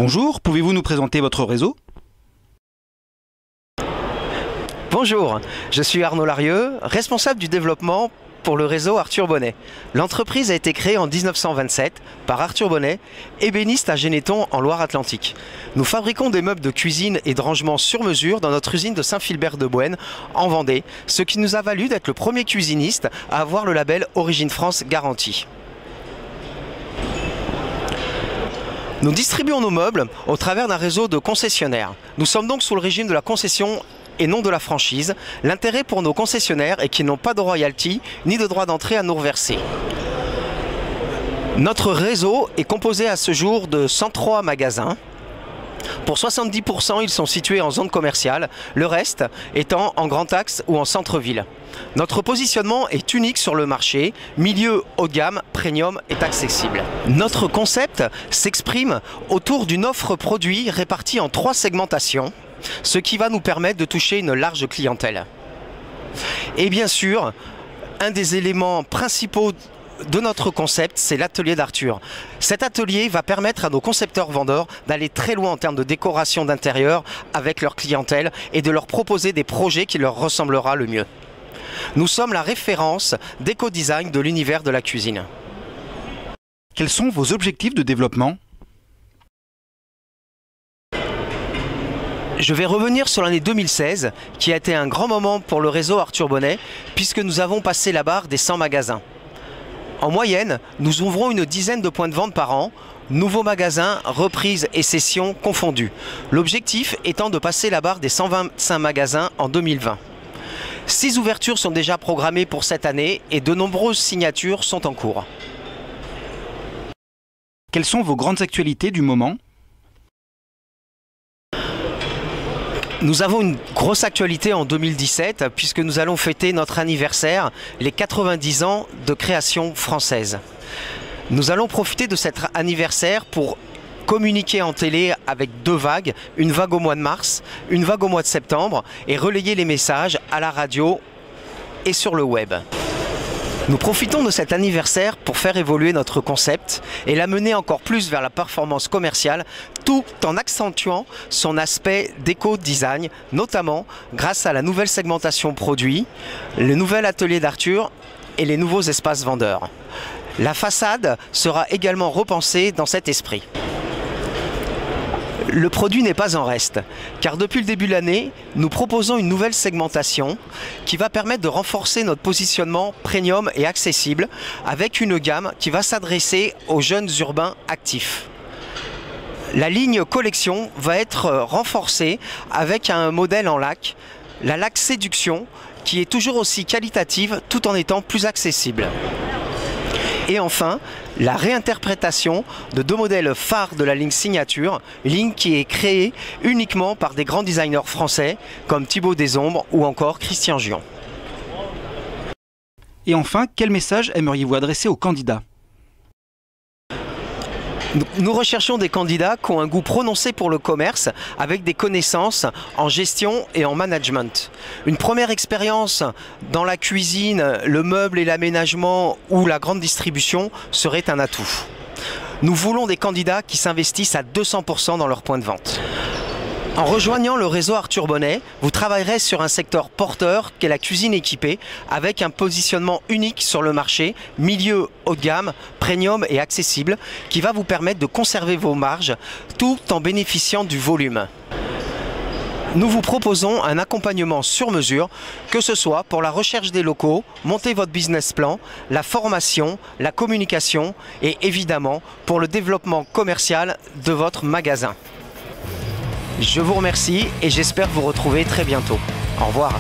Bonjour, pouvez-vous nous présenter votre réseau? Bonjour, je suis Arnaud Larieux, responsable du développement pour le réseau Arthur Bonnet. L'entreprise a été créée en 1927 par Arthur Bonnet, ébéniste à Généton en Loire-Atlantique. Nous fabriquons des meubles de cuisine et de rangement sur mesure dans notre usine de Saint-Philbert-de-Bouenne en Vendée, ce qui nous a valu d'être le premier cuisiniste à avoir le label Origine France garanti. Nous distribuons nos meubles au travers d'un réseau de concessionnaires. Nous sommes donc sous le régime de la concession et non de la franchise. L'intérêt pour nos concessionnaires est qu'ils n'ont pas de royalty ni de droit d'entrée à nous reverser. Notre réseau est composé à ce jour de 103 magasins. Pour 70%, ils sont situés en zone commerciale, le reste étant en grand axe ou en centre-ville. Notre positionnement est unique sur le marché, milieu haut de gamme, premium et accessible. Notre concept s'exprime autour d'une offre produit répartie en 3 segmentations, ce qui va nous permettre de toucher une large clientèle. Et bien sûr, un des éléments principaux de notre concept, c'est l'atelier d'Arthur. Cet atelier va permettre à nos concepteurs-vendeurs d'aller très loin en termes de décoration d'intérieur avec leur clientèle et de leur proposer des projets qui leur ressemblera le mieux. Nous sommes la référence d'éco-design de l'univers de la cuisine. Quels sont vos objectifs de développement? Je vais revenir sur l'année 2016, qui a été un grand moment pour le réseau Arthur Bonnet, puisque nous avons passé la barre des 100 magasins. En moyenne, nous ouvrons une dizaine de points de vente par an, nouveaux magasins, reprises et sessions confondues. L'objectif étant de passer la barre des 125 magasins en 2020. 6 ouvertures sont déjà programmées pour cette année et de nombreuses signatures sont en cours. Quelles sont vos grandes actualités du moment? Nous avons une grosse actualité en 2017 puisque nous allons fêter notre anniversaire, les 90 ans de création française. Nous allons profiter de cet anniversaire pour communiquer en télé avec 2 vagues, une vague au mois de mars, une vague au mois de septembre et relayer les messages à la radio et sur le web. Nous profitons de cet anniversaire pour faire évoluer notre concept et l'amener encore plus vers la performance commerciale tout en accentuant son aspect d'éco-design, notamment grâce à la nouvelle segmentation produit, le nouvel atelier d'Arthur et les nouveaux espaces vendeurs. La façade sera également repensée dans cet esprit. Le produit n'est pas en reste, car depuis le début de l'année, nous proposons une nouvelle segmentation qui va permettre de renforcer notre positionnement premium et accessible avec une gamme qui va s'adresser aux jeunes urbains actifs. La ligne collection va être renforcée avec un modèle en lac, la lac séduction, qui est toujours aussi qualitative tout en étant plus accessible. Et enfin, la réinterprétation de 2 modèles phares de la ligne signature, ligne qui est créée uniquement par des grands designers français comme Thibaut Desombres ou encore Christian Gion. Et enfin, quel message aimeriez-vous adresser aux candidats? Nous recherchons des candidats qui ont un goût prononcé pour le commerce avec des connaissances en gestion et en management. Une première expérience dans la cuisine, le meuble et l'aménagement ou la grande distribution serait un atout. Nous voulons des candidats qui s'investissent à 200% dans leur point de vente. En rejoignant le réseau Arthur Bonnet, vous travaillerez sur un secteur porteur qu'est la cuisine équipée avec un positionnement unique sur le marché, milieu haut de gamme, premium et accessible qui va vous permettre de conserver vos marges tout en bénéficiant du volume. Nous vous proposons un accompagnement sur mesure, que ce soit pour la recherche des locaux, monter votre business plan, la formation, la communication et évidemment pour le développement commercial de votre magasin. Je vous remercie et j'espère vous retrouver très bientôt. Au revoir.